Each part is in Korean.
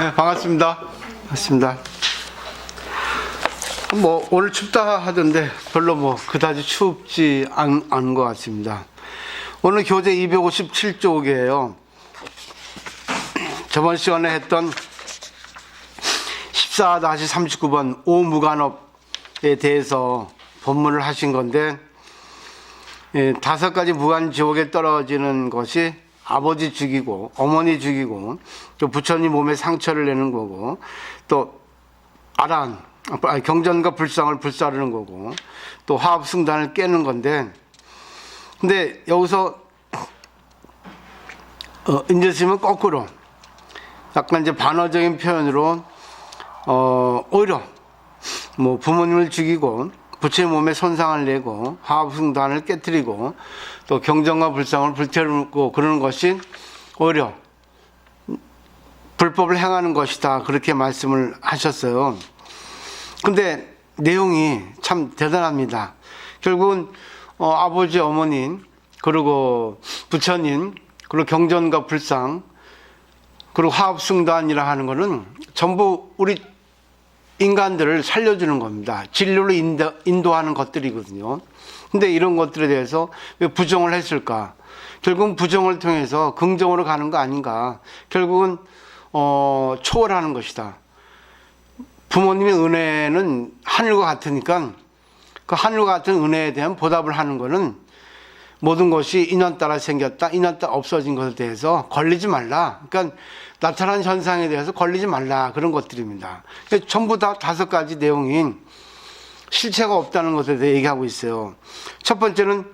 네, 반갑습니다. 반갑습니다. 오늘 춥다 하던데 별로 그다지 춥지 않은 것 같습니다. 오늘 교재 257쪽이에요. 저번 시간에 했던 14-39번 오무간업에 대해서 본문을 하신 건데, 5가지 무간지옥에 떨어지는 것이 아버지 죽이고 어머니 죽이고 또 부처님 몸에 상처를 내는 거고, 또 경전과 불상을 불사르는 거고, 또 화합승단을 깨는 건데, 근데 여기서 인제스님은 거꾸로 약간 이제 반어적인 표현으로 오히려 부모님을 죽이고 부처의 몸에 손상을 내고 화합승단을 깨뜨리고 또 경전과 불상을 불태우고 그러는 것이 오히려 불법을 행하는 것이다, 그렇게 말씀을 하셨어요. 근데 내용이 참 대단합니다. 결국은 아버지, 어머니, 그리고 부처님, 그리고 경전과 불상, 그리고 화합승단이라 하는 것은 전부 우리 인간들을 살려주는 겁니다. 진리로 인도하는 것들이거든요. 근데 이런 것들에 대해서 왜 부정을 했을까? 결국은 부정을 통해서 긍정으로 가는 거 아닌가? 결국은 초월하는 것이다. 부모님의 은혜는 하늘과 같으니까 그 하늘과 같은 은혜에 대한 보답을 하는 것은 모든 것이 인연 따라 생겼다, 인연 따라 없어진 것에 대해서 걸리지 말라. 그러니까 나타난 현상에 대해서 걸리지 말라, 그런 것들입니다. 전부 다 5가지 내용이 실체가 없다는 것에 대해 얘기하고 있어요. 첫 번째는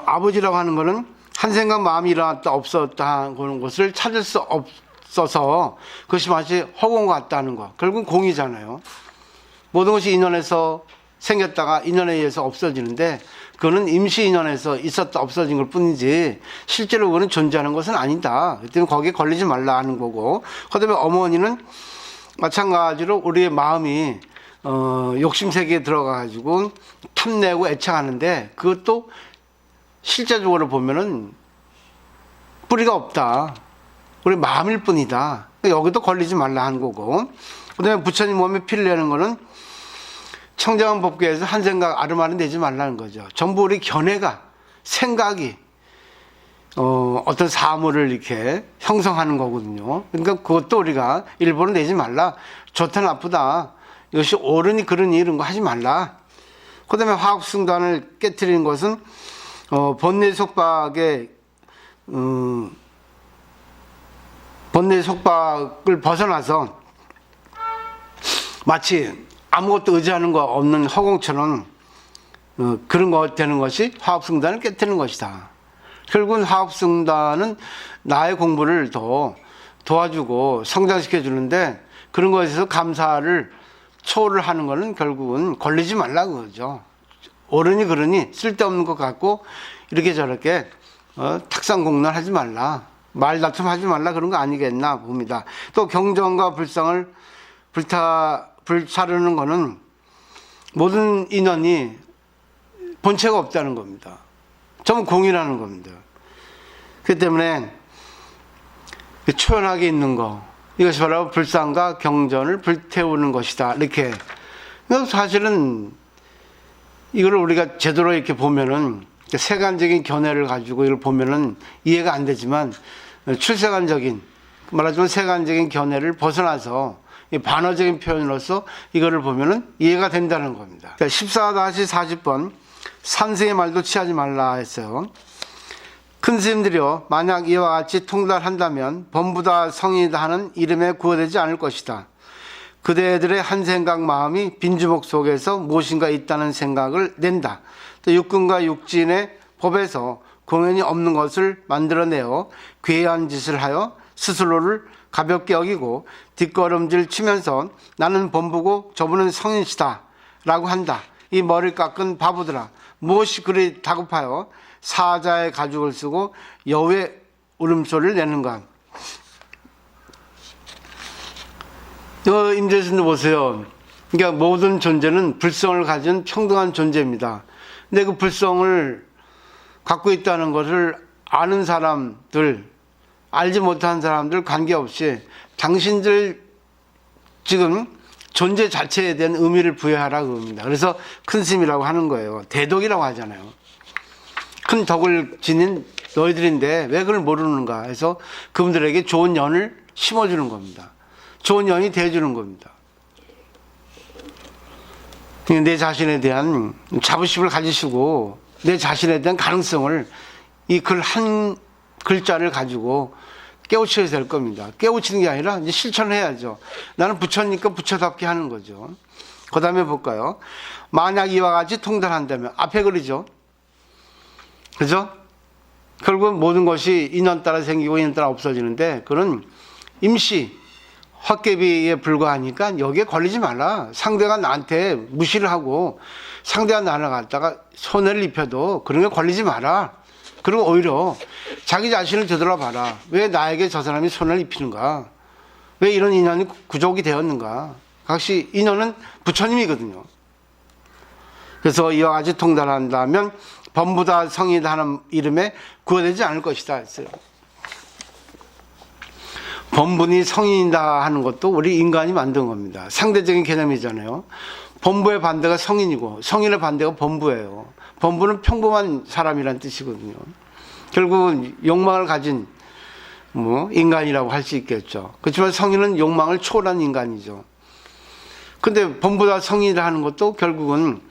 아버지라고 하는 것은 한 생각 마음이 일어났다 없었다 그런 것을 찾을 수 없어서 그것이 마치 허공 같다는 것. 결국은 공이잖아요. 모든 것이 인연에서 생겼다가 인연에 의해서 없어지는데, 그거는 임시 인연에서 있었다 없어진 걸 뿐이지 실제로 그거는 존재하는 것은 아니다. 그때는 거기에 걸리지 말라 하는 거고, 그다음에 어머니는 마찬가지로 우리의 마음이 욕심 세계에 들어가 가지고 탐내고 애착하는데, 그것도 실제적으로 보면은 뿌리가 없다. 우리 마음일 뿐이다. 여기도 걸리지 말라 하는 거고, 그다음에 부처님 몸에 피를 내는 거는 청정한 법궤에서 한 생각 아르마는 내지 말라는 거죠. 전부 우리 견해가, 생각이 어떤 사물을 이렇게 형성하는 거거든요. 그러니까 그것도 우리가 일부러 내지 말라. 좋다 나쁘다, 이것이 옳으니 그러니 이런 거 하지 말라. 그 다음에 화합승단을 깨뜨리는 것은 번뇌 속박의 번뇌 속박을 벗어나서 마치 아무것도 의지하는 거 없는 허공처럼 그런 거 되는 것이 화합승단을 깨뜨리는 것이다. 결국은 화합승단은 나의 공부를 더 도와주고 성장시켜 주는데, 그런 것에서 감사를 초월을 하는 것은 결국은 걸리지 말라 그거죠. 옳으니 그러니 쓸데없는 것 같고 이렇게 저렇게 탁상공론 하지 말라, 말다툼 하지 말라, 그런 거 아니겠나 봅니다. 또 경전과 불상을 불사르는 것은 모든 인연이 본체가 없다는 겁니다. 전부 공이라는 겁니다. 그렇기 때문에 초연하게 있는 거, 이것이 바로 불상과 경전을 불태우는 것이다, 이렇게. 사실은 이걸 우리가 제대로 이렇게 보면은, 세간적인 견해를 가지고 이걸 보면은 이해가 안 되지만, 출세간적인, 말하자면 세간적인 견해를 벗어나서 반어적인 표현으로서 이거를 보면은 이해가 된다는 겁니다. 14-40번 산승의 말도 취하지 말라 했어요. 큰 스님들이여, 만약 이와 같이 통달한다면 범부다 성인이다 하는 이름에 구어되지 않을 것이다. 그대들의 한 생각 마음이 빈주목 속에서 무엇인가 있다는 생각을 낸다. 또 육근과 육진의 법에서 공연이 없는 것을 만들어내어 괴한 짓을 하여 스스로를 가볍게 여기고 뒷걸음질 치면서 나는 범부고 저분은 성인이시다 라고 한다. 이 머리를 깎은 바보들아, 무엇이 그리 다급하여 사자의 가죽을 쓰고 여우의 울음소리를 내는가. 임재순도 보세요. 그러니까 모든 존재는 불성을 가진 평등한 존재입니다. 근데 그 불성을 갖고 있다는 것을 아는 사람들, 알지 못하는 사람들 관계없이 당신들 지금 존재 자체에 대한 의미를 부여하라 그럽니다. 그래서 큰 스님이라고 하는 거예요. 대덕이라고 하잖아요. 큰 덕을 지닌 너희들인데 왜 그걸 모르는가 해서 그분들에게 좋은 연을 심어주는 겁니다. 좋은 연이 돼주는 겁니다. 내 자신에 대한 자부심을 가지시고 내 자신에 대한 가능성을 이 글 한 글자를 가지고 깨우쳐야 될 겁니다. 깨우치는 게 아니라 이제 실천해야죠. 나는 부처니까 부처답게 하는 거죠. 그 다음에 볼까요? 만약 이와 같이 통달한다면 앞에 글이죠. 그죠? 결국 모든 것이 인연 따라 생기고 인연 따라 없어지는데 그런 임시 헛개비에 불과하니까 여기에 걸리지 말라. 상대가 나한테 무시를 하고 상대가 나를 갖다가 손해를 입혀도 그런 게 걸리지 마라. 그리고 오히려 자기 자신을 되돌아봐라. 왜 나에게 저 사람이 손해를 입히는가? 왜 이런 인연이 구족이 되었는가? 각시 인연은 부처님이거든요. 그래서 이와 같이 통달한다면 범부다 성이다 하는 이름에 구어되지 않을 것이다 했어요. 범분이 성인이다 하는 것도 우리 인간이 만든 겁니다. 상대적인 개념이잖아요. 범부의 반대가 성인이고 성인의 반대가 범부예요. 범부는 평범한 사람이란 뜻이거든요. 결국은 욕망을 가진 인간이라고 할 수 있겠죠. 그렇지만 성인은 욕망을 초월한 인간이죠. 근데 범부다 성인이라 하는 것도 결국은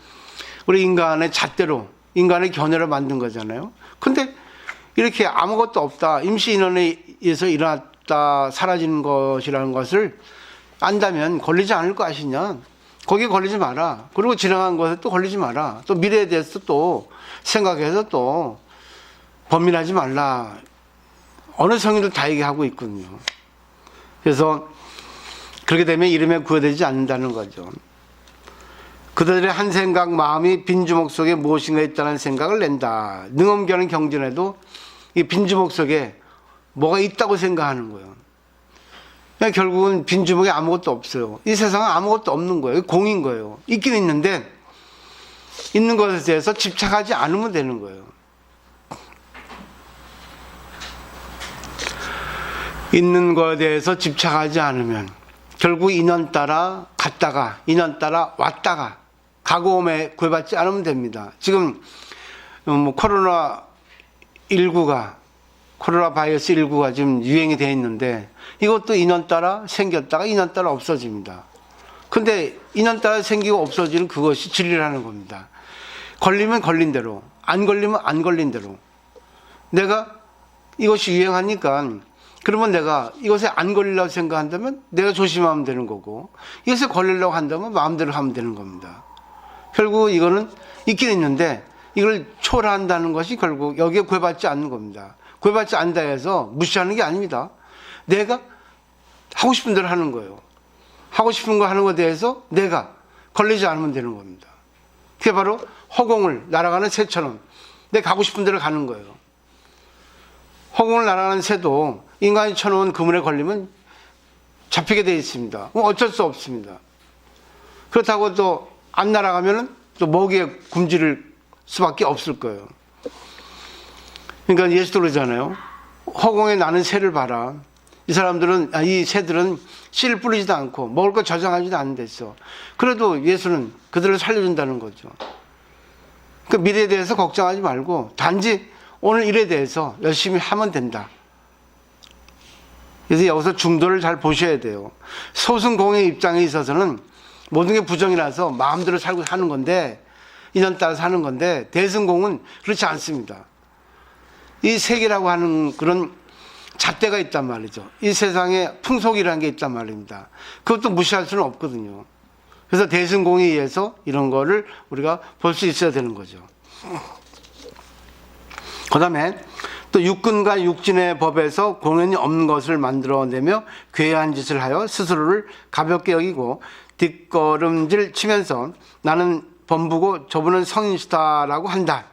우리 인간의 잣대로 인간의 견해로 만든 거잖아요. 근데 이렇게 아무것도 없다. 임시인원에 의해서 일어났다 사라지는 것이라는 것을 안다면 걸리지 않을 거 아시냐. 거기에 걸리지 마라. 그리고 지나간 것에 또 걸리지 마라. 또 미래에 대해서 또 생각해서 또 범민하지 말라. 어느 성인도 다 얘기하고 있거든요. 그래서 그렇게 되면 이름에 구애되지 않는다는 거죠. 그들의 한 생각 마음이 빈주먹 속에 무엇인가 있다는 생각을 낸다. 능엄교는 경전에도 이 빈주먹 속에 뭐가 있다고 생각하는 거예요. 그러니까 결국은 빈주먹에 아무것도 없어요. 이 세상은 아무것도 없는 거예요. 공인 거예요. 있긴 있는데 있는 것에 대해서 집착하지 않으면 되는 거예요. 있는 것에 대해서 집착하지 않으면 결국 인연 따라 갔다가 인연 따라 왔다가 가고옴에 구애받지 않으면 됩니다. 지금 코로나 바이러스 19가 지금 유행이 되어 있는데 이것도 인연 따라 생겼다가 인연 따라 없어집니다. 근데 인연 따라 생기고 없어지는 그것이 진리라는 겁니다. 걸리면 걸린 대로, 안 걸리면 안 걸린 대로. 내가 이것이 유행하니까 그러면 내가 이것에 안 걸리려고 생각한다면 내가 조심하면 되는 거고 이것에 걸리려고 한다면 마음대로 하면 되는 겁니다. 결국 이거는 있긴 있는데 이걸 초월한다는 것이 결국 여기에 구애받지 않는 겁니다. 구애받지 않는다 해서 무시하는 게 아닙니다. 내가 하고 싶은 대로 하는 거예요. 하고 싶은 거 하는 것에 대해서 내가 걸리지 않으면 되는 겁니다. 그게 바로 허공을 날아가는 새처럼 내가 가고 싶은 대로 가는 거예요. 허공을 날아가는 새도 인간이 쳐놓은 그물에 걸리면 잡히게 되어 있습니다. 어쩔 수 없습니다. 그렇다고 또 안 날아가면 또 먹이에 굶주릴 수밖에 없을 거예요. 그러니까 예수도 그러잖아요. 허공에 나는 새를 봐라. 이 새들은 씨를 뿌리지도 않고 먹을 거 저장하지도 않는 데서 그래도 예수는 그들을 살려준다는 거죠. 그 미래에 대해서 걱정하지 말고 단지 오늘 일에 대해서 열심히 하면 된다. 그래서 여기서 중도를 잘 보셔야 돼요. 소승공의 입장에 있어서는 모든 게 부정이라서 마음대로 살고 사는 건데 인연 따라 사는 건데 대승공은 그렇지 않습니다. 이 세계라고 하는 그런 잣대가 있단 말이죠. 이 세상에 풍속이라는 게 있단 말입니다. 그것도 무시할 수는 없거든요. 그래서 대승공에 의해서 이런 거를 우리가 볼 수 있어야 되는 거죠. 그 다음에 또 육근과 육진의 법에서 공연이 없는 것을 만들어내며 괴한 짓을 하여 스스로를 가볍게 여기고 뒷걸음질 치면서 나는 범부고 저분은 성인시다라고 한다.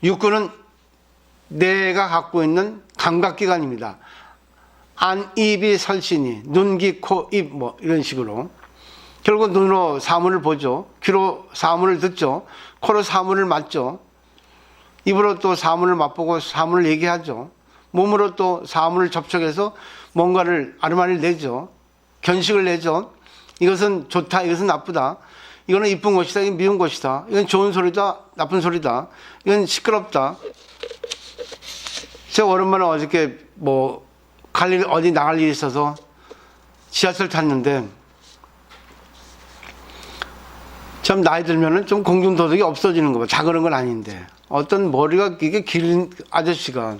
육근은 내가 갖고 있는 감각기관입니다. 안, 입이 설신이 눈, 귀, 코, 입 이런 식으로 결국 눈으로 사물을 보죠. 귀로 사물을 듣죠. 코로 사물을 맡죠. 입으로 또 사물을 맛보고 사물을 얘기하죠. 몸으로 또 사물을 접촉해서 뭔가를 아르마니를 내죠. 견식을 내죠. 이것은 좋다, 이것은 나쁘다. 이거는 이쁜 것이다, 이건 미운 것이다. 이건 좋은 소리다, 나쁜 소리다. 이건 시끄럽다. 제가 오랜만에 어저께 어디 나갈 일이 있어서 지하철 탔는데, 참 나이 들면은 좀 공중도덕이 없어지는 거 봐. 작은 건 아닌데. 어떤 머리가 이게 긴 아저씨가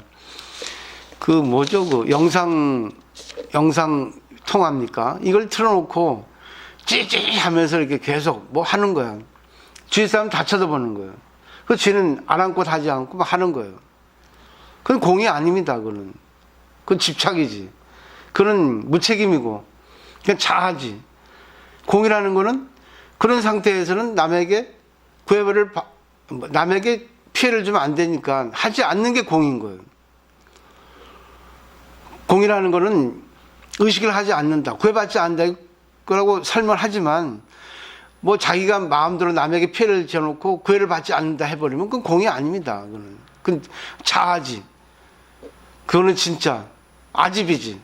그 영상 통합니까? 이걸 틀어놓고 찌찌 하면서 이렇게 계속 뭐 하는 거야. 주위 사람 다 쳐다보는 거예요. 그 쥐는 아랑곳 하지 않고 막 하는 거예요. 그건 공이 아닙니다, 그건. 그건 집착이지. 그건 무책임이고, 그냥 자하지. 공이라는 거는 그런 상태에서는 남에게 피해를 주면 안 되니까 하지 않는 게 공인 거예요. 공이라는 거는 의식을 하지 않는다. 구애받지 않는다. 거라고 설명을 하지만, 자기가 마음대로 남에게 피해를 줘놓고 구애를 받지 않는다 해버리면 그건 공이 아닙니다. 그건 자아지. 그거는 진짜 아집이지.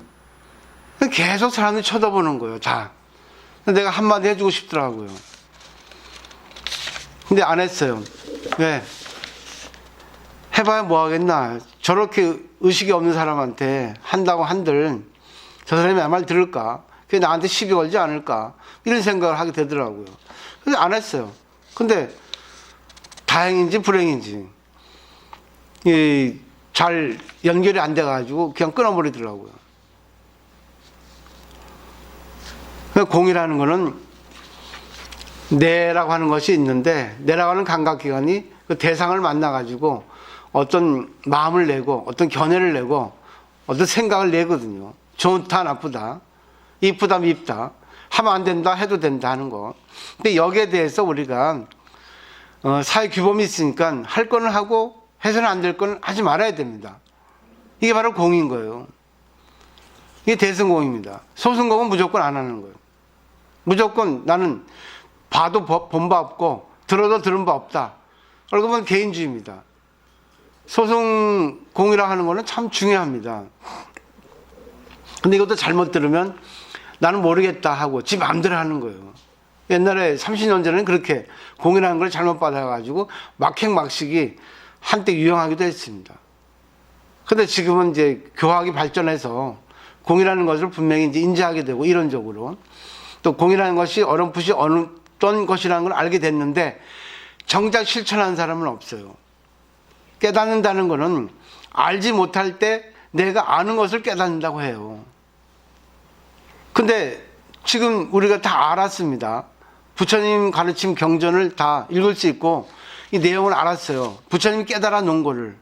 계속 사람들이 쳐다보는 거예요. 내가 한마디 해주고 싶더라고요. 근데 안 했어요. 왜? 해봐야 뭐 하겠나. 저렇게 의식이 없는 사람한테 한다고 한들 저 사람이 내 말 들을까? 그게 나한테 시비 걸지 않을까? 이런 생각을 하게 되더라고요. 그래서 안 했어요. 근데 다행인지 불행인지 잘 연결이 안 돼가지고 그냥 끊어버리더라고요. 공이라는 거는 뇌라고 하는 것이 있는데, 뇌라고 하는 감각기관이 그 대상을 만나가지고 어떤 마음을 내고 어떤 견해를 내고 어떤 생각을 내거든요. 좋다 나쁘다, 이쁘다 밉다, 하면 안 된다 해도 된다 하는 거. 근데 여기에 대해서 우리가 사회 규범이 있으니까 할 거는 하고 해서는 안 될 거는 하지 말아야 됩니다. 이게 바로 공인 거예요. 이게 대승공입니다. 소승공은 무조건 안 하는 거예요. 무조건 나는 봐도 본 바 없고 들어도 들은 바 없다. 그러면 개인주의입니다. 소승공이라 하는 거는 참 중요합니다. 근데 이것도 잘못 들으면 나는 모르겠다 하고 지 마음대로 하는 거예요. 옛날에 30년 전에는 그렇게 공이라는 걸 잘못 받아가지고 막행막식이 한때 유행하기도 했습니다. 근데 지금은 이제 교학이 발전해서 공이라는 것을 분명히 이제 인지하게 되고, 이론적으로 또 공이라는 것이 어렴풋이 어떤 것이라는 걸 알게 됐는데, 정작 실천하는 사람은 없어요. 깨닫는다는 것은 알지 못할 때 내가 아는 것을 깨닫는다고 해요. 근데 지금 우리가 다 알았습니다. 부처님 가르침 경전을 다 읽을 수 있고 이 내용을 알았어요. 부처님이 깨달아 놓은 거를,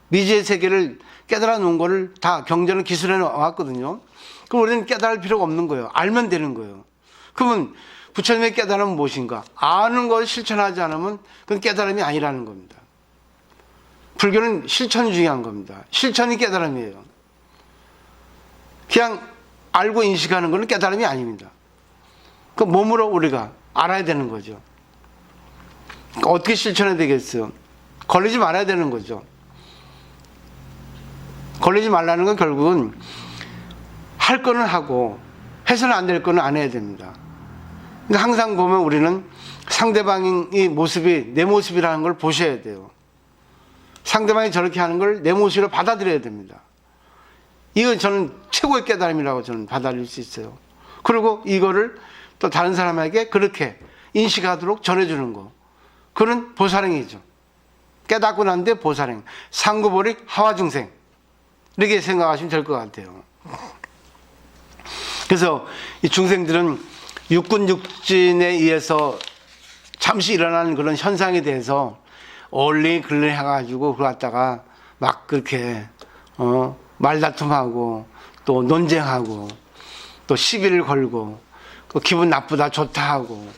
미지의 세계를 깨달아 놓은 거를 다 경전을 기술해 놓았거든요. 그럼 우리는 깨달을 필요가 없는 거예요. 알면 되는 거예요. 그러면 부처님의 깨달음은 무엇인가? 아는 걸 실천하지 않으면 그건 깨달음이 아니라는 겁니다. 불교는 실천이 중요한 겁니다. 실천이 깨달음이에요. 그냥 알고 인식하는 것은 깨달음이 아닙니다. 그 몸으로 우리가 알아야 되는 거죠. 그러니까 어떻게 실천해야 되겠어요? 걸리지 말아야 되는 거죠. 걸리지 말라는 건 결국은 할 거는 하고 해서는 안 될 거는 안 해야 됩니다. 그러니까 항상 보면 우리는 상대방의 모습이 내 모습이라는 걸 보셔야 돼요. 상대방이 저렇게 하는 걸 내 모습으로 받아들여야 됩니다. 이건 저는 최고의 깨달음이라고 저는 받아들일 수 있어요. 그리고 이거를 또 다른 사람에게 그렇게 인식하도록 전해주는 거. 그는 보살행이죠. 깨닫고 난 뒤에 보살행. 상구보릭 하와중생. 이렇게 생각하시면 될 것 같아요. 그래서 이 중생들은 육군 육진에 의해서 잠시 일어나는 그런 현상에 대해서 얼리 글리 해가지고 그걸 갖다가 막 그렇게 말다툼하고 또 논쟁하고 또 시비를 걸고 또 기분 나쁘다 좋다 하고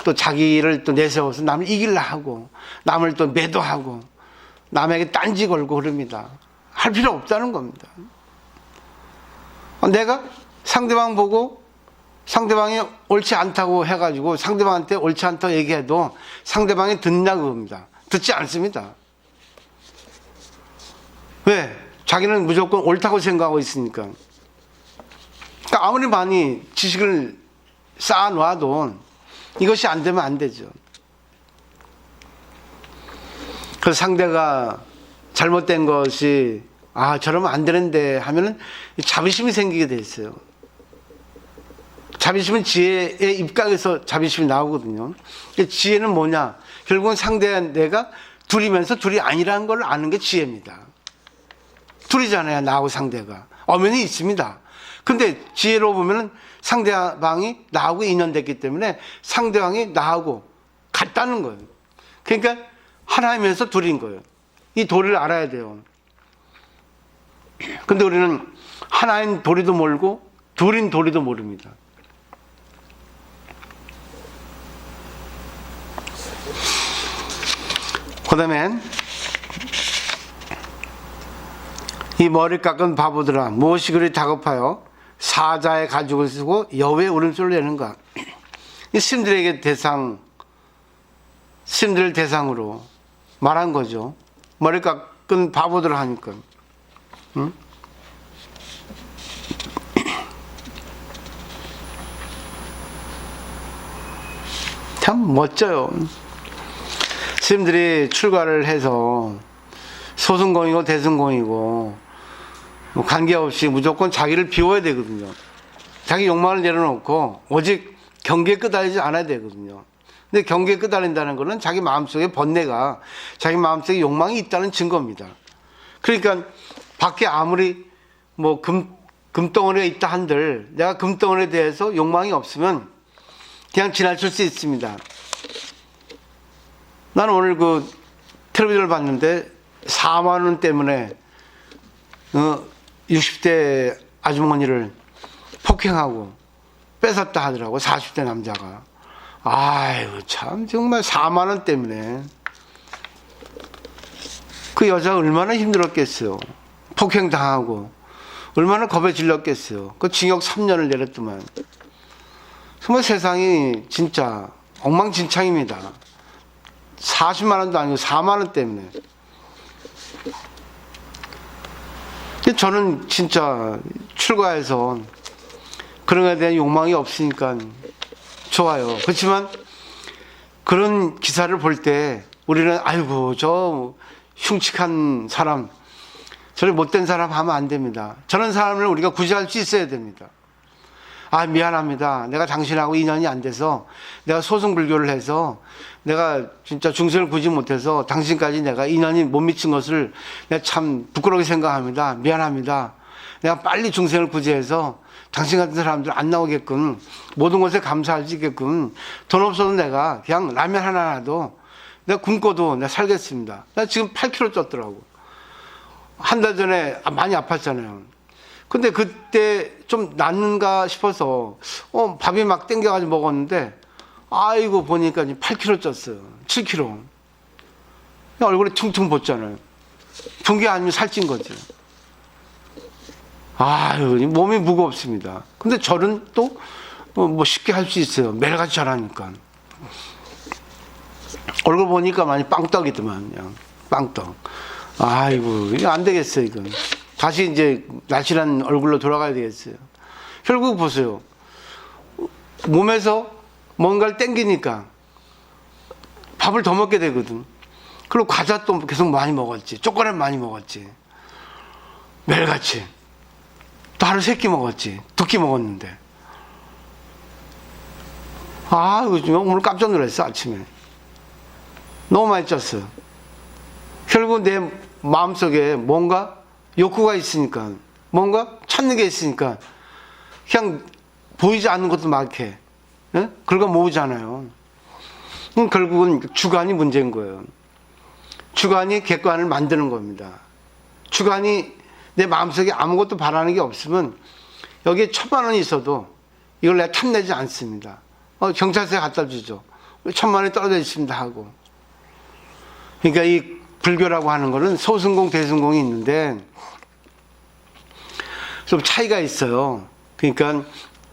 또 자기를 또 내세워서 남을 이기려 하고 남을 또 매도하고 남에게 딴지 걸고 그럽니다. 할 필요 없다는 겁니다. 내가 상대방 보고 상대방이 옳지 않다고 해가지고 상대방한테 옳지 않다고 얘기해도 상대방이 듣냐 그겁니다. 듣지 않습니다. 왜? 자기는 무조건 옳다고 생각하고 있으니까. 그러니까 아무리 많이 지식을 쌓아놔도 이것이 안 되면 안 되죠. 그래서 상대가 잘못된 것이 저러면 안 되는데 하면은 자비심이 생기게 돼 있어요. 자비심은 지혜의 입각에서 자비심이 나오거든요. 지혜는 뭐냐? 결국은 상대와 내가 둘이면서 둘이 아니라는 걸 아는 게 지혜입니다. 둘이잖아요, 나하고 상대가. 엄연히 있습니다. 근데 지혜로 보면은 상대방이 나하고 인연됐기 때문에 상대방이 나하고 같다는 거예요. 그러니까 하나이면서 둘인 거예요. 이 도리를 알아야 돼요. 근데 우리는 하나인 도리도 모르고 둘인 도리도 모릅니다. 그 다음에 이 머리 깎은 바보들아 무엇이 그리 다급하여 사자의 가죽을 쓰고 여호와의 울음소리를 내는가. 이 스님들에게 스님들을 대상으로 말한 거죠. 머리 깎은 바보들 하니까. 응? 참 멋져요. 스님들이 출가를 해서 소승공이고 대승공이고 관계없이 무조건 자기를 비워야 되거든요. 자기 욕망을 내려놓고 오직 경계에 끄달리지 않아야 되거든요. 근데 경계에 끄달린다는 것은 자기 마음속에 번뇌가, 자기 마음속에 욕망이 있다는 증거입니다. 그러니까 밖에 아무리 뭐 금덩어리가 있다 한들 내가 금덩어리에 대해서 욕망이 없으면 그냥 지나칠 수 있습니다. 나는 오늘 그 텔레비전을 봤는데 4만 원 때문에 60대 아주머니를 폭행하고 뺏었다 하더라고. 40대 남자가. 아이고 참 정말 4만 원 때문에 그 여자 얼마나 힘들었겠어요. 폭행당하고 얼마나 겁에 질렸겠어요. 그 징역 3년을 내렸더만. 정말 세상이 진짜 엉망진창입니다. 40만 원도 아니고 4만 원 때문에. 저는 진짜 출가해서 그런 것에 대한 욕망이 없으니까 좋아요. 그렇지만 그런 기사를 볼 때 우리는 아이고 저 흉측한 사람, 저리 못된 사람 하면 안 됩니다. 저런 사람을 우리가 구제할 수 있어야 됩니다. 미안합니다. 내가 당신하고 인연이 안 돼서 내가 소승불교를 해서 내가 진짜 중생을 구지 못해서 당신까지 내가 인연이 못 미친 것을 내가 참 부끄럽게 생각합니다. 미안합니다. 내가 빨리 중생을 구제해서 당신 같은 사람들 안 나오게끔 모든 것에 감사할 수 있게끔 돈 없어도 내가 그냥 라면 하나라도 내가 굶고도 내가 살겠습니다. 나 지금 8kg 쪘더라고. 한 달 전에 많이 아팠잖아요. 근데 그때 좀 낫는가 싶어서 밥이 막 땡겨가지고 먹었는데 아이고 보니까 8kg 쪘어요. 7kg. 얼굴이 퉁퉁 붓잖아요. 분 게 아니면 살찐 거죠. 아유 몸이 무겁습니다. 근데 절은 또 뭐 쉽게 할 수 있어요. 매일같이 잘하니까. 얼굴 보니까 많이 빵떡이더만 그냥 빵떡. 아이고 이거 안 되겠어요 이건. 다시 이제 날씬한 얼굴로 돌아가야 되겠어요. 결국 보세요. 몸에서 뭔가를 땡기니까 밥을 더 먹게 되거든. 그리고 과자 또 계속 많이 먹었지. 초콜릿 많이 먹었지. 매일같이. 또 하루 3끼 먹었지. 2끼 먹었는데. 오늘 깜짝 놀랐어 아침에. 너무 많이 쪘어요. 결국 내 마음속에 뭔가 욕구가 있으니까, 뭔가 찾는 게 있으니까 그냥 보이지 않는 것도 막 해. 그러고 모으잖아요. 결국은 주관이 문제인 거예요. 주관이 객관을 만드는 겁니다. 주관이 내 마음속에 아무것도 바라는 게 없으면 여기에 1,000만 원이 있어도 이걸 내가 탐내지 않습니다. 경찰서에 갖다 주죠. 1,000만 원이 떨어져 있습니다 하고. 그러니까 이 불교라고 하는 거는 소승공, 대승공이 있는데 좀 차이가 있어요. 그러니까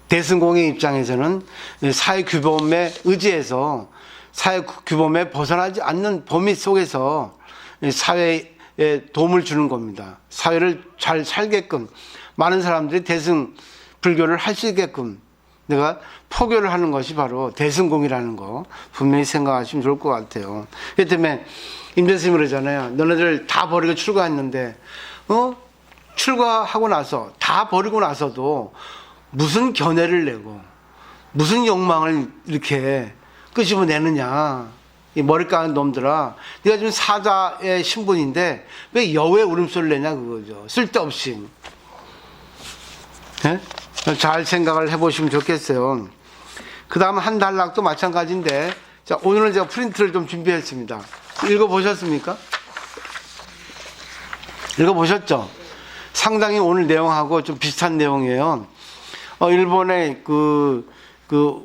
대승공의 입장에서는 사회 규범에 의지해서 사회 규범에 벗어나지 않는 범위 속에서 사회 도움을 주는 겁니다. 사회를 잘 살게끔, 많은 사람들이 대승 불교를 할 수 있게끔 내가 포교를 하는 것이 바로 대승공이라는 거 분명히 생각하시면 좋을 것 같아요. 그렇기 때문에 임재스님이 그러잖아요. 너네들 다 버리고 출가했는데 출가하고 나서 다 버리고 나서도 무슨 견해를 내고 무슨 욕망을 이렇게 끄집어내느냐. 이 머리 까는 놈들아, 네가 지금 사자의 신분인데 왜 여우의 울음소리를 내냐 그거죠. 쓸데없이. 네? 잘 생각을 해보시면 좋겠어요. 그 다음 한단락도 마찬가지인데, 자, 오늘은 제가 프린트를 좀 준비했습니다. 읽어보셨습니까? 읽어보셨죠? 상당히 오늘 내용하고 좀 비슷한 내용이에요. 일본의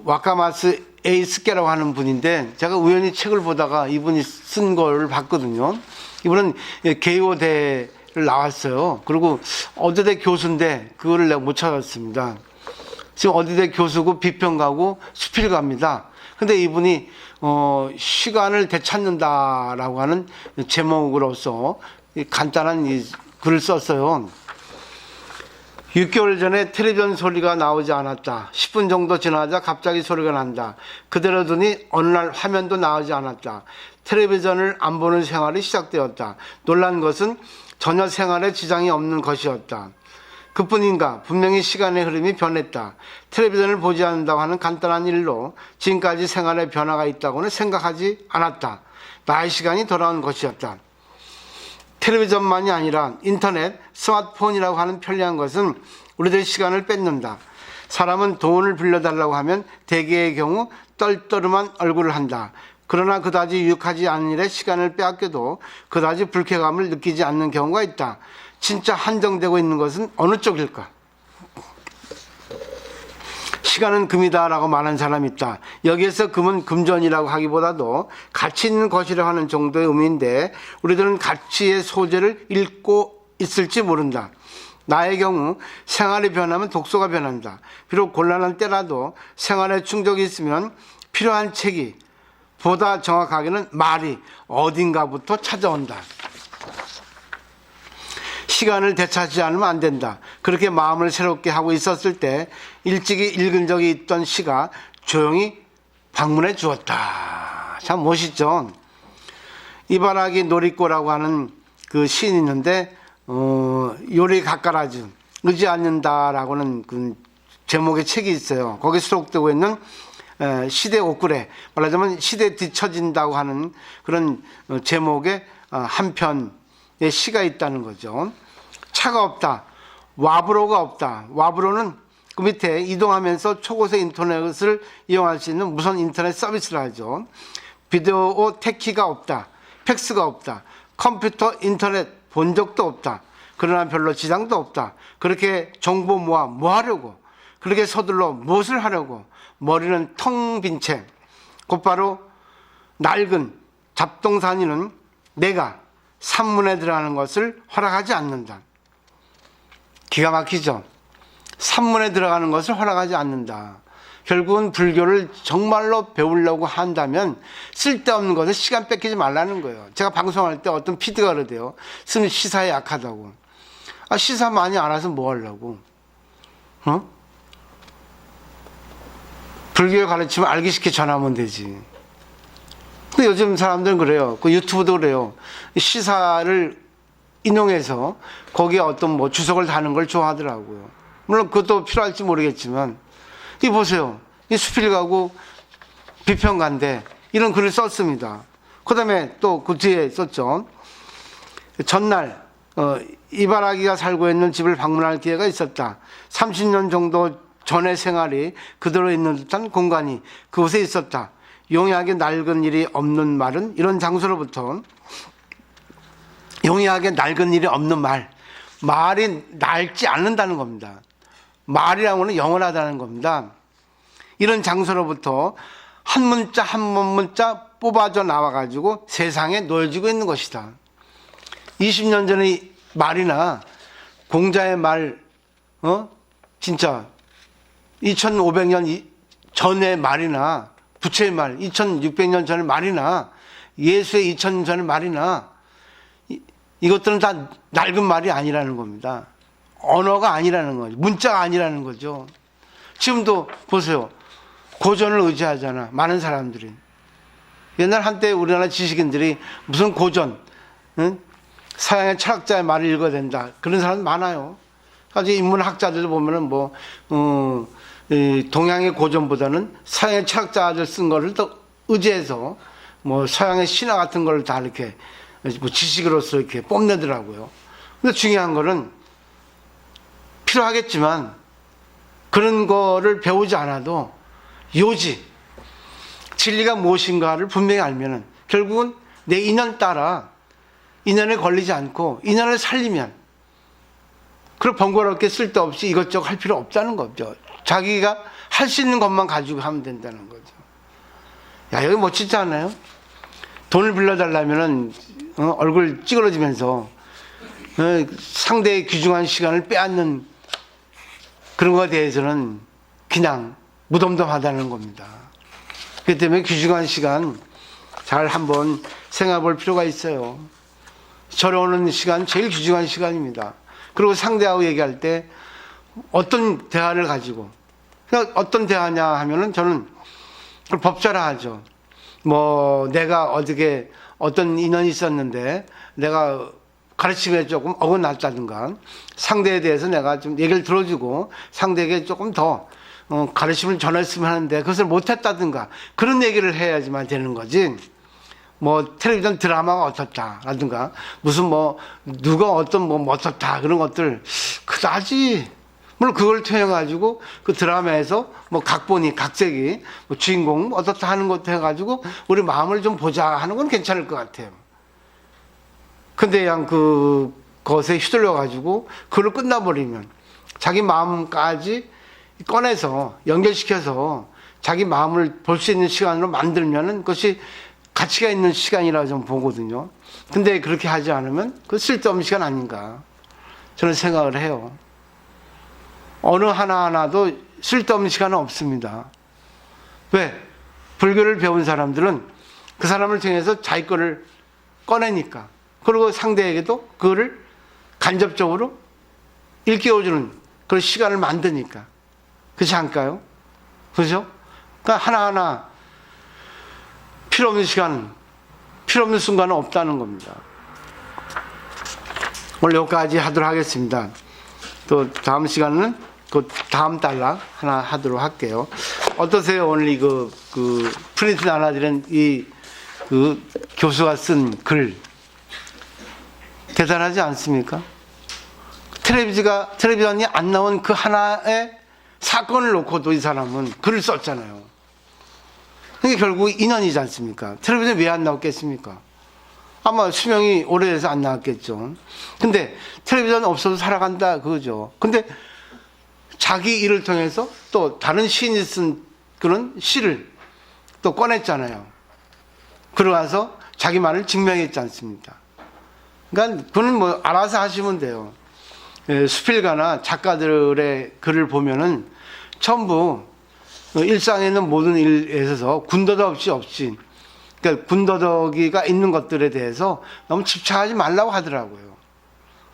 와카마스 에이스케라고 하는 분인데, 제가 우연히 책을 보다가 이분이 쓴 걸 봤거든요. 이분은 게이오대를 나왔어요. 그리고 어디대 교수인데 그거를 내가 못 찾았습니다. 지금 어디대 교수고 비평가고 수필가입니다. 근데 이분이 시간을 되찾는다라고 하는 제목으로서 간단한 이 글을 썼어요. 6개월 전에 텔레비전 소리가 나오지 않았다. 10분 정도 지나자 갑자기 소리가 난다. 그대로 두니 어느 날 화면도 나오지 않았다. 텔레비전을 안 보는 생활이 시작되었다. 놀란 것은 전혀 생활에 지장이 없는 것이었다. 그뿐인가 분명히 시간의 흐름이 변했다. 텔레비전을 보지 않는다고 하는 간단한 일로 지금까지 생활에 변화가 있다고는 생각하지 않았다. 나의 시간이 돌아온 것이었다. 텔레비전만이 아니라 인터넷, 스마트폰이라고 하는 편리한 것은 우리들의 시간을 뺏는다. 사람은 돈을 빌려달라고 하면 대개의 경우 떨떠름한 얼굴을 한다. 그러나 그다지 유익하지 않은 일에 시간을 빼앗겨도 그다지 불쾌감을 느끼지 않는 경우가 있다. 진짜 한정되고 있는 것은 어느 쪽일까? 시간은 금이다라고 말하는 사람이 있다. 여기에서 금은 금전이라고 하기보다도 가치 있는 것이라고 하는 정도의 의미인데 우리들은 가치의 소재를 잃고 있을지 모른다. 나의 경우 생활이 변하면 독서가 변한다. 비록 곤란한 때라도 생활에 충족이 있으면 필요한 책이, 보다 정확하게는 말이 어딘가부터 찾아온다. 시간을 되찾지 않으면 안 된다. 그렇게 마음을 새롭게 하고 있었을 때 일찍이 읽은 적이 있던 시가 조용히 방문해 주었다. 참 멋있죠. 이바라기 노리꼬라고 하는 그 시인이 있는데 요리 가까라즈 의지 않는다라고는 그 제목의 책이 있어요. 거기에 수록되고 있는 시대 옥구레, 말하자면 시대에 뒤처진다고 하는 그런 제목의 한 편의 시가 있다는 거죠. 차가 없다. 와브로가 없다. 와브로는 그 밑에 이동하면서 초고속 인터넷을 이용할 수 있는 무선 인터넷 서비스를 하죠. 비디오 테키가 없다. 팩스가 없다. 컴퓨터 인터넷 본 적도 없다. 그러나 별로 지장도 없다. 그렇게 정보 모아 뭐 하려고? 그렇게 서둘러 무엇을 하려고? 머리는 텅 빈 채 곧바로 낡은 잡동사니는 내가 산문에 들어가는 것을 허락하지 않는다. 기가 막히죠. 산문에 들어가는 것을 허락하지 않는다. 결국은 불교를 정말로 배우려고 한다면 쓸데없는 것에 시간 뺏기지 말라는 거예요. 제가 방송할 때 어떤 PD가 그러대요. 스님 시사에 약하다고. 시사 많이 알아서 뭐 하려고? 불교에 가르치면 알기 쉽게 전하면 되지. 근데 요즘 사람들은 그래요. 그 유튜브도 그래요. 시사를 인용해서 거기에 어떤 뭐 주석을 다는 걸 좋아하더라고요. 물론 그것도 필요할지 모르겠지만, 이 보세요. 이 수필가고 비평가인데 이런 글을 썼습니다. 그 다음에 또 그 뒤에 썼죠. 전날 이바라기가 살고 있는 집을 방문할 기회가 있었다. 30년 정도 전의 생활이 그대로 있는 듯한 공간이 그곳에 있었다. 용이하게 낡은 일이 없는 말은 이런 장소로부터, 용이하게 낡은 일이 없는 말이 낡지 않는다는 겁니다. 말이라는 것은 영원하다는 겁니다. 이런 장소로부터 한 문자 한 문자 뽑아져 나와가지고 세상에 놓여지고 있는 것이다. 20년 전의 말이나 공자의 말, 진짜 2500년 전의 말이나 부처의 말, 2600년 전의 말이나 예수의 2000년 전의 말이나 이것들은 다 낡은 말이 아니라는 겁니다. 언어가 아니라는 거죠. 문자가 아니라는 거죠. 지금도 보세요. 고전을 의지하잖아. 많은 사람들이. 옛날 한때 우리나라 지식인들이 무슨 고전, 응? 서양의 철학자의 말을 읽어야 된다. 그런 사람 많아요. 아주 인문학자들 보면은 뭐, 동양의 고전보다는 서양의 철학자들 쓴 거를 더 의지해서 뭐 서양의 신화 같은 걸 다 이렇게 뭐 지식으로서 이렇게 뽐내더라고요. 근데 중요한 거는 필요하겠지만 그런 거를 배우지 않아도 요지, 진리가 무엇인가를 분명히 알면은 결국은 내 인연 따라 인연에 걸리지 않고 인연을 살리면 그리고 번거롭게 쓸데없이 이것저것 할 필요 없다는 거죠. 자기가 할 수 있는 것만 가지고 하면 된다는 거죠. 야, 여기 멋지지 않아요? 돈을 빌려달라면은 얼굴 찌그러지면서 상대의 귀중한 시간을 빼앗는 그런 거에 대해서는 그냥 무덤덤하다는 겁니다. 그렇기 때문에 귀중한 시간 잘 한번 생각해 볼 필요가 있어요. 절에 오는 시간 제일 귀중한 시간입니다. 그리고 상대하고 얘기할 때 어떤 대화를 가지고, 그러니까 어떤 대화냐 하면은 저는 법자라 하죠. 뭐 내가 어떻게 어떤 인연이 있었는데 내가 가르침에 조금 어긋났다든가 상대에 대해서 내가 좀 얘기를 들어주고 상대에게 조금 더 가르침을 전했으면 하는데 그것을 못했다든가 그런 얘기를 해야지만 되는 거지. 뭐 텔레비전 드라마가 어떻다라든가 무슨 뭐 누가 어떤 뭐 어떻다 그런 것들 그다지 물론 그걸 통해 가지고 그 드라마에서 뭐 각본이 각색이 뭐 주인공 어떻다 하는 것도 해가지고 우리 마음을 좀 보자 하는 건 괜찮을 것 같아요. 근데 그냥 그것에 휘둘려 가지고 그걸 끝나버리면 자기 마음까지 꺼내서 연결시켜서 자기 마음을 볼 수 있는 시간으로 만들면은 그것이 가치가 있는 시간이라고 좀 보거든요. 근데 그렇게 하지 않으면 그 쓸데없는 시간 아닌가 저는 생각을 해요. 어느 하나하나도 쓸데없는 시간은 없습니다. 왜? 불교를 배운 사람들은 그 사람을 통해서 자기 거를 꺼내니까. 그리고 상대에게도 그거를 간접적으로 일깨워주는 그런 시간을 만드니까. 그렇지 않을까요? 그죠? 그러니까 하나하나 필요 없는 시간, 필요 없는 순간은 없다는 겁니다. 오늘 여기까지 하도록 하겠습니다. 또 다음 시간은 그 다음 달락 하나 하도록 할게요. 어떠세요? 오늘 이거 프린트 나눠드린 그 교수가 쓴 글 대단하지 않습니까? 텔레비전이 안 나온 그 하나의 사건을 놓고도 이 사람은 글을 썼잖아요. 그게 결국 인연이지 않습니까? 텔레비전이 왜 안 나왔겠습니까? 아마 수명이 오래돼서 안 나왔겠죠. 근데 텔레비전 없어도 살아간다 그거죠. 근데 자기 일을 통해서 또 다른 시인이 쓴 그런 시를 또 꺼냈잖아요. 그러고서 자기만을 증명했지 않습니까? 그러니까 그건 뭐 알아서 하시면 돼요. 수필가나 작가들의 글을 보면은 전부 일상에 있는 모든 일에 있어서 군더더기 없이 그러니까 군더더기가 있는 것들에 대해서 너무 집착하지 말라고 하더라고요.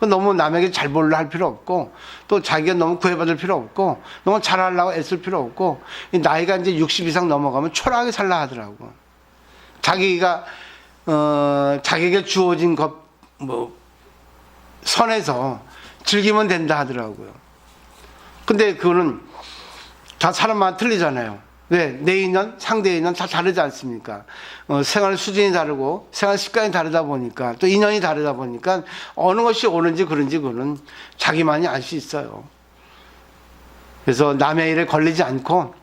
너무 남에게 잘 보려고 할 필요 없고 또 자기가 너무 구애받을 필요 없고 너무 잘하려고 애쓸 필요 없고 나이가 이제 60 이상 넘어가면 초라하게 살라 하더라고. 자기가 자기에게 주어진 것 뭐 선에서 즐기면 된다 하더라고요. 근데 그거는 다 사람마다 틀리잖아요. 왜? 내 인연, 상대 인연 다 다르지 않습니까? 생활 수준이 다르고 생활 습관이 다르다 보니까 또 인연이 다르다 보니까 어느 것이 옳은지 그른지 그는 자기만이 알 수 있어요. 그래서 남의 일에 걸리지 않고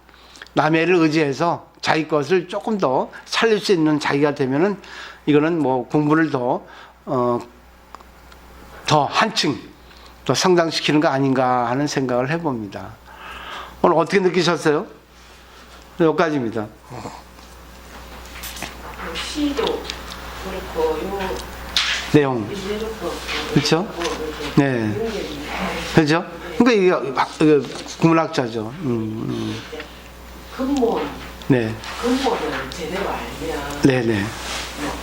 남의 일을 의지해서 자기 것을 조금 더 살릴 수 있는 자기가 되면은 이거는 뭐 공부를 더 한층 더 성장시키는 거 아닌가 하는 생각을 해봅니다. 오늘 어떻게 느끼셨어요? 여기까지입니다. 시도 그렇고 요 내용 그렇죠? 네, 그렇죠? 그러니까 이게 국문학자죠. 근본 네, 근본을 제대로 알면 네, 네,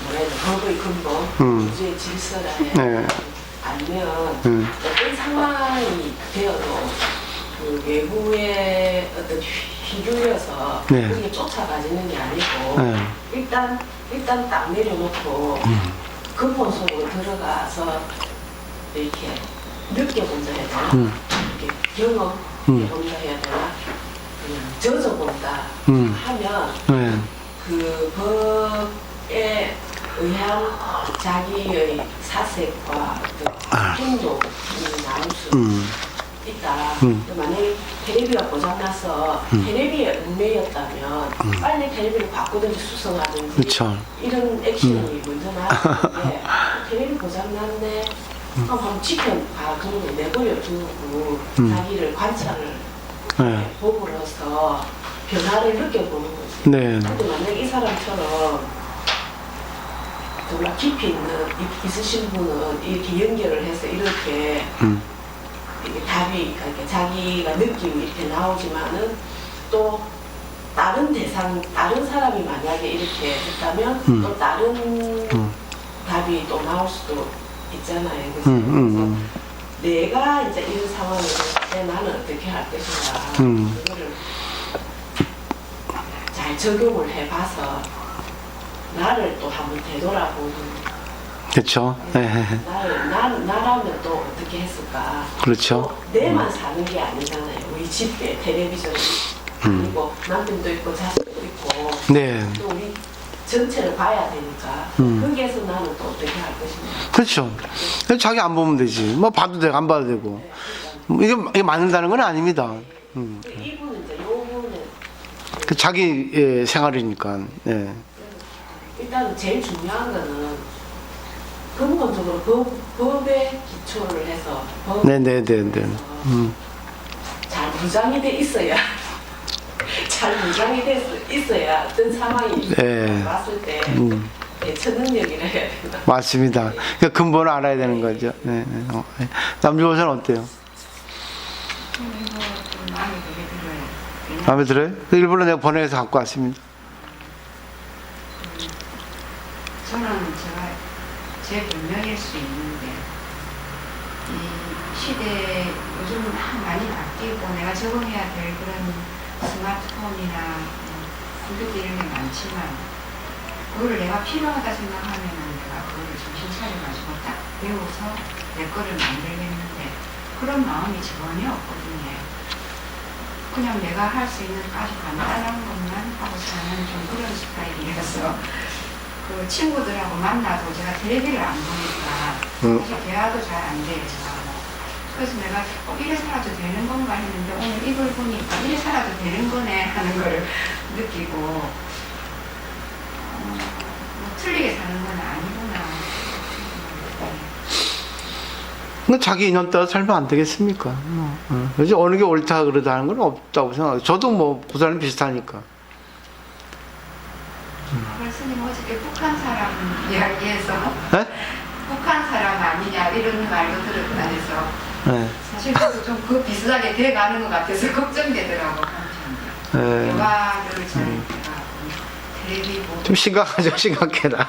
뭐라 해야 법의 근본, 우주의 질서라에 네. 알면 음. 어떤 상황이 되어도 그 외부의 어떤 휘둘려서 네. 그게 쫓아가지는 게 아니고 네. 일단 딱 내려놓고 근본 속으로 들어가서 이렇게 느껴본다 해야 되나? 이렇게 경험해본다 해야 되나? 그냥 젖어본다 하면 네. 그 법에 의한 자기의 사색과 행동이 나올 수 있다. 만약에 테레비가 고장나서 테레비에 얽매였다면 빨리 테레비를 바꾸든지 수성하든지 그쵸. 이런 액션이 먼저 나왔는데 테레비 고장났네. 그럼 한번 지켜봐. 그러고 내버려 두고 자기를 관찰을 네. 보고로서 변화를 느껴보는 거지. 네. 근데 만약에 이 사람처럼 정말 깊이 있으신 분은 이렇게 연결을 해서 이렇게 이게 답이 이렇게 자기가 느낌이 이렇게 나오지만은 또 다른 사람이 만약에 이렇게 했다면 또 다른 답이 또 나올 수도 있잖아요. 그래서 내가 이제 이런 상황이 됐을 때 나는 어떻게 할 것인가 그거를 잘 적용을 해봐서 나를 또 한번 되돌아보는. 그렇죠. 네. 나라면 또 어떻게 했을까? 그렇죠. 또 내만 사는 게 아니잖아요. 우리 집에 텔레비전이 아니고 남편도 있고 자식도 있고 네. 또 우리 전체를 봐야 되니까 거기에서 나는 또 어떻게 할 것인가? 그렇죠. 자기 안 보면 되지. 뭐 봐도 되고 안 봐도 되고. 이게 맞는다는 건 아닙니다. 이분은 이제 요분은 그 자기 생활이니까. 네. 일단 제일 중요한 거는 근본적으로 법에 기초를 해서 네네네네. 잘 무장이 돼 있어야 잘 무장이 돼 있어야 어떤 상황이 네. 왔을 때 대처능력이라 해야 되나? 맞습니다. 그 근본을 알아야 되는 거죠. 네. 남주호선 어때요? 이거 좀 마음에 되게 들어요. 마음에 들어요? 그 일부러 내가 번역해서 갖고 왔습니다. 저는 제 변명일 수 있는데 이 시대에 요즘 많이 바뀌고 내가 적응해야 될 그런 스마트폰이나 컴퓨터 이런 게 많지만 그거를 내가 필요하다 생각하면은 내가 그거를 정신 차려가지고 딱 배워서 내 거를 만들겠는데 그런 마음이 전혀 없거든요. 그냥 내가 할 수 있는 아주 간단한 것만 하고 사는 좀 그런 스타일이라서 그 친구들하고 만나도 제가 텔레비를 안 보니까 사실 대화도 잘 안 돼요. 그래서 내가 이래 살아도 되는 건가 했는데 오늘 이걸 보니까 이래 살아도 되는 거네 하는 걸 느끼고 뭐 틀리게 사는 건 아니구나. 근데 자기 인연 따라 살면 안 되겠습니까? 그래서 어느 게 옳다 그러다는 건 없다고 생각해요. 저도 뭐 그 사람이 비슷하니까. 스님 어저께 북한 사람 이야기해서 네? 북한 사람 아니냐 이런 말도 들었다 해서 네. 사실 저도 좀 그 비슷하게 돼가는 것 같아서 걱정되더라고. 네. 대화를 잘 텔레비 보고 좀 심각하죠, 심각해라.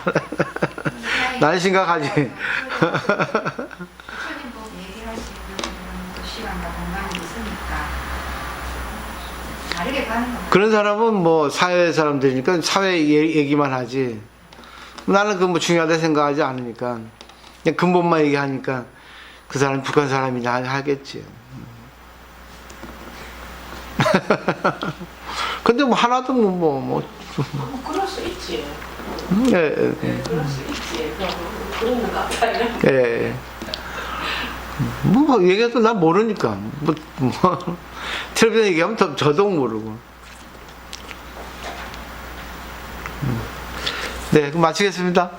난 심각하지. 부처님 보고 얘기할 수 있는 그런 시간과 공간이 있으니까 다르게 가는 것 같아요. 그런 사람은 뭐 사회 사람들이니까 사회 얘기만 하지. 나는 그 뭐 중요하다 생각하지 않으니까 그냥 근본만 얘기하니까 그 사람이 북한 사람이냐 하겠지. 근데 뭐 하나도 뭐 그럴 수 있지. 예, 그럴 수 있지. 그런 것 같아. 예. 뭐 얘기해도 난 모르니까. 뭐 텔레비전 얘기하면 저도 모르고. 네, 그럼 마치겠습니다.